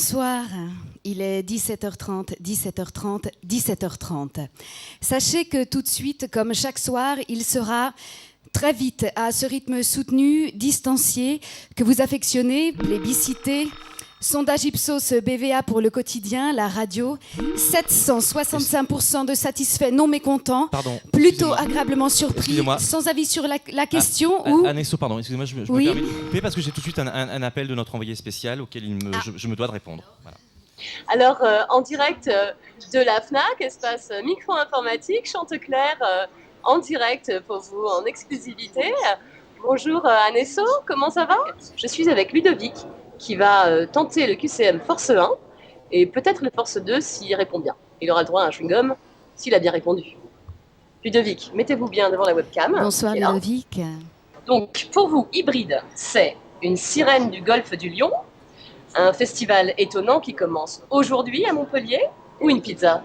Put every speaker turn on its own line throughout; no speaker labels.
Bonsoir, il est 17h30, 17h30, 17h30. Sachez que tout de suite, comme chaque soir, il sera très vite à ce rythme soutenu, distancié, que vous affectionnez, plébiscité. Sondage Ipsos BVA pour le quotidien, la radio, 765% de satisfaits non mécontents, plutôt agréablement surpris, sans avis sur la question ou...
Anesso, pardon, excusez-moi, je me permets de couper parce que j'ai tout de suite un appel de notre envoyé spécial auquel je me dois de répondre. Voilà.
Alors, en direct de la FNAC, espace micro-informatique, Chanteclair, en direct pour vous, en exclusivité. Bonjour Anesso, comment ça va? Je suis avec Ludovic, qui va tenter le QCM Force 1 et peut-être le Force 2 s'il répond bien. Il aura le droit à un chewing-gum s'il a bien répondu. Ludovic, mettez-vous bien devant la webcam.
Bonsoir Ludovic.
Donc, pour vous, Hybride, c'est une sirène du golfe du Lion, un festival étonnant qui commence aujourd'hui à Montpellier, ou une pizza?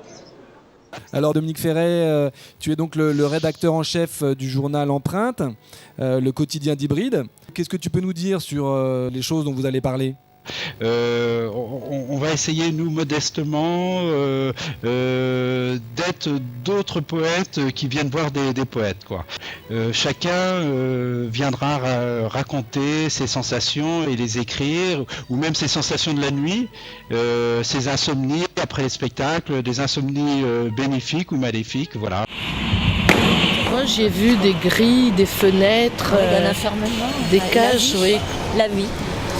Alors Dominique Ferret, tu es donc le rédacteur en chef du journal Empreinte, le quotidien d'Hybride. Qu'est-ce que tu peux nous dire sur les choses dont vous allez parler ?
On va essayer, nous, modestement, d'être d'autres poètes qui viennent voir des poètes, quoi. Chacun viendra raconter ses sensations et les écrire, ou même ses sensations de la nuit, ses insomnies après les spectacles, des insomnies bénéfiques ou maléfiques, voilà.
Moi, j'ai vu des grilles, des fenêtres, des cages, oui.
La vie.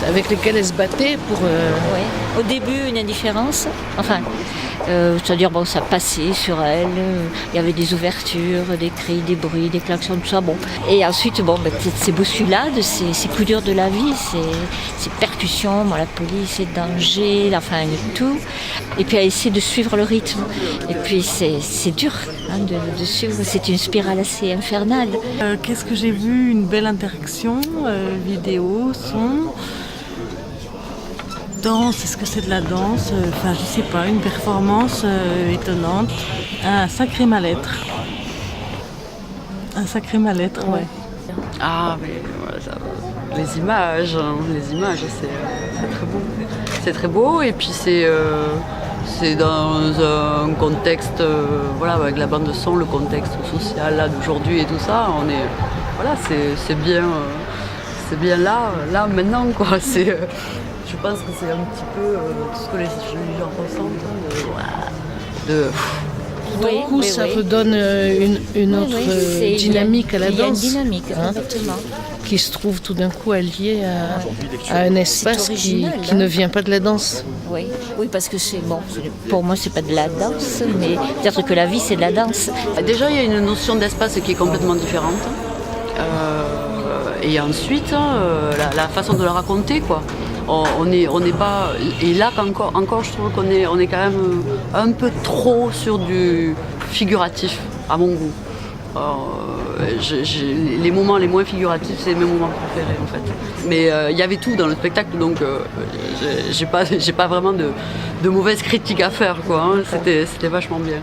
Avec lesquelles elle se battait pour...
Oui. Au début, une indifférence. Enfin, c'est-à-dire, bon, ça passait sur elle. Il y avait des ouvertures, des cris, des bruits, des klaxons, tout ça. Bon. Et ensuite, bon, ces bousculades, ces coups durs de la vie, ces percussions, bon, la police, les dangers, enfin, tout. Et puis, à essayer de suivre le rythme. Et puis, c'est dur de suivre. C'est une spirale assez infernale.
Qu'est-ce que j'ai vu? Une belle interaction, vidéo, son... Danse, est-ce que c'est de la danse? Enfin, je sais pas, une performance étonnante. Un sacré mal-être. Un sacré mal-être, ouais.
Ah, mais voilà, les images, c'est très beau. C'est très beau, et puis c'est dans un contexte, voilà, avec la bande son, le contexte social là d'aujourd'hui et tout ça, on est, voilà, c'est bien là maintenant, quoi. Je pense que c'est un petit peu tout ce que les gens ressentent.
D'un coup, ça redonne une autre dynamique à la danse.
Il y a une dynamique, exactement.
Qui se trouve tout d'un coup alliée à un espace qui ne vient pas de la danse.
Oui, parce que pour moi, c'est pas de la danse, mais peut-être que la vie, c'est de la danse.
Déjà, il y a une notion d'espace qui est complètement différente. Et ensuite, la façon de la raconter, quoi. On n'est pas, et là encore je trouve qu'on est quand même un peu trop sur du figuratif à mon goût. Les moments les moins figuratifs, c'est mes moments préférés en fait. Mais il y avait tout dans le spectacle, donc j'ai pas vraiment de mauvaises critiques à faire, quoi. Hein. C'était vachement bien.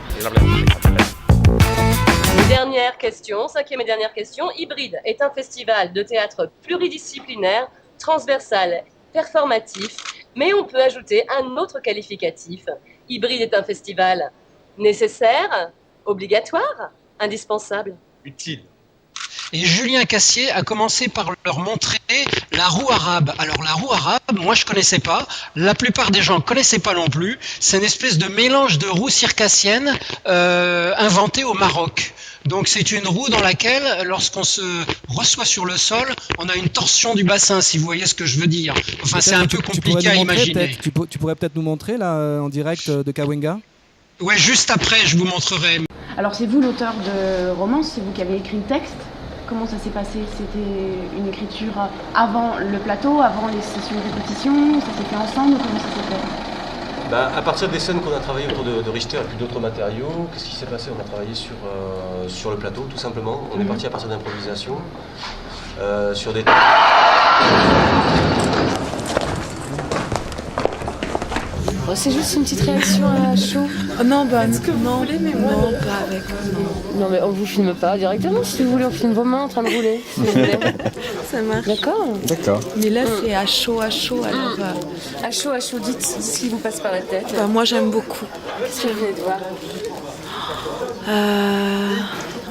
Dernière question, cinquième et dernière question. Hybride est un festival de théâtre pluridisciplinaire, transversal, performatif, mais on peut ajouter un autre qualificatif. Hybride est un festival nécessaire, obligatoire, indispensable.
Utile. Et Julien Cassier a commencé par leur montrer la roue arabe. Alors la roue arabe, moi je connaissais pas, la plupart des gens connaissaient pas non plus. C'est une espèce de mélange de roue circassienne inventée au Maroc. Donc c'est une roue dans laquelle, lorsqu'on se reçoit sur le sol, on a une torsion du bassin, si vous voyez ce que je veux dire. Enfin, c'est un peu compliqué à imaginer.
Tu pourrais peut-être nous montrer là en direct de Kawenga?
Ouais, juste après, je vous montrerai.
Alors c'est vous l'auteur de romance, c'est vous qui avez écrit le texte. Comment ça s'est passé? C'était une écriture avant le plateau, avant les sessions de répétition? Ça s'est fait ensemble? Comment ça s'est fait?
À partir des scènes qu'on a travaillées autour de Richter et puis d'autres matériaux, qu'est-ce qui s'est passé? On a travaillé sur le plateau, tout simplement. On est parti à partir d'improvisation, sur des...
Oh, c'est juste une petite réaction à chaud.
Oh, non, bah
Est-ce que vous voulez, mais moi,
non, pas avec.
Non, mais on vous filme pas directement si vous voulez. On filme vos mains en train de rouler. Si vous voulez.
Ça marche.
D'accord.
D'accord.
Mais là, c'est à chaud, alors.
À chaud, dites ce qui vous passe par la tête.
Bah, moi, j'aime beaucoup.
Qu'est-ce que vous voulez voir?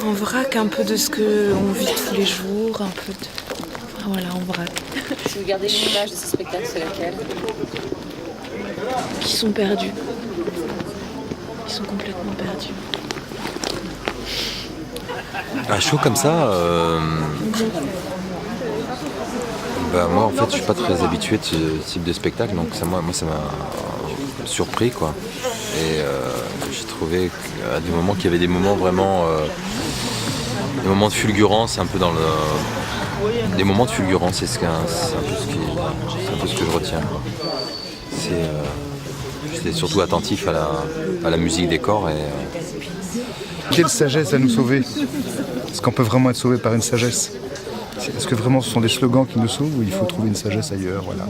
On vrac un peu de ce qu'on vit tous les jours, un peu de. Enfin, voilà, on vrac.
Si vous gardez une image de ce spectacle, c'est laquelle?
Qui sont perdus. Ils sont complètement perdus.
À chaud comme ça, bah, moi en fait je suis pas très habitué de ce type de spectacle, donc ça, moi ça m'a surpris quoi. Et j'ai trouvé à des moments qu'il y avait des moments vraiment des moments de fulgurance, un peu dans le. Des moments de fulgurance, c'est un peu ce que je retiens. J'étais surtout attentif à la musique des corps.
Quelle sagesse à nous sauver? Est-ce qu'on peut vraiment être sauvé par une sagesse? Est-ce que vraiment ce sont des slogans qui nous sauvent ou il faut trouver une sagesse ailleurs? Voilà.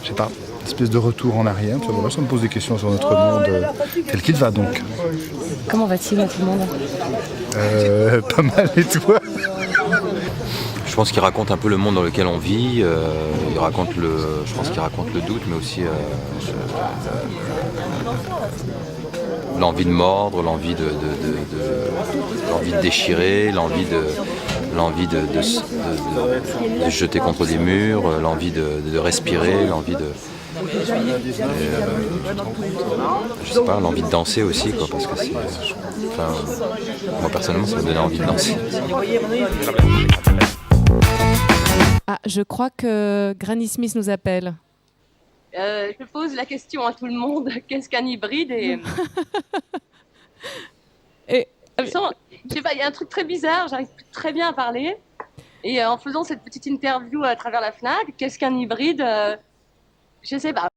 Je sais pas, une espèce de retour en arrière. Voilà, ça me pose des questions sur notre monde tel qu'il va donc.
Comment va-t-il à tout le monde?
Pas mal, et toi?
Je pense qu'il raconte un peu le monde dans lequel on vit. Je pense qu'il raconte le doute, mais aussi l'envie de mordre, l'envie de déchirer, l'envie de se jeter contre des murs, l'envie de respirer, l'envie de. Je sais pas, l'envie de danser aussi, quoi, parce que moi personnellement, ça me donnait envie de danser.
Ah, je crois que Granny Smith nous appelle.
Je pose la question à tout le monde, qu'est-ce qu'un hybride et je sais pas, il y a un truc très bizarre, j'arrive plus très bien à parler. Et en faisant cette petite interview à travers la Fnac, qu'est-ce qu'un hybride? Je sais pas.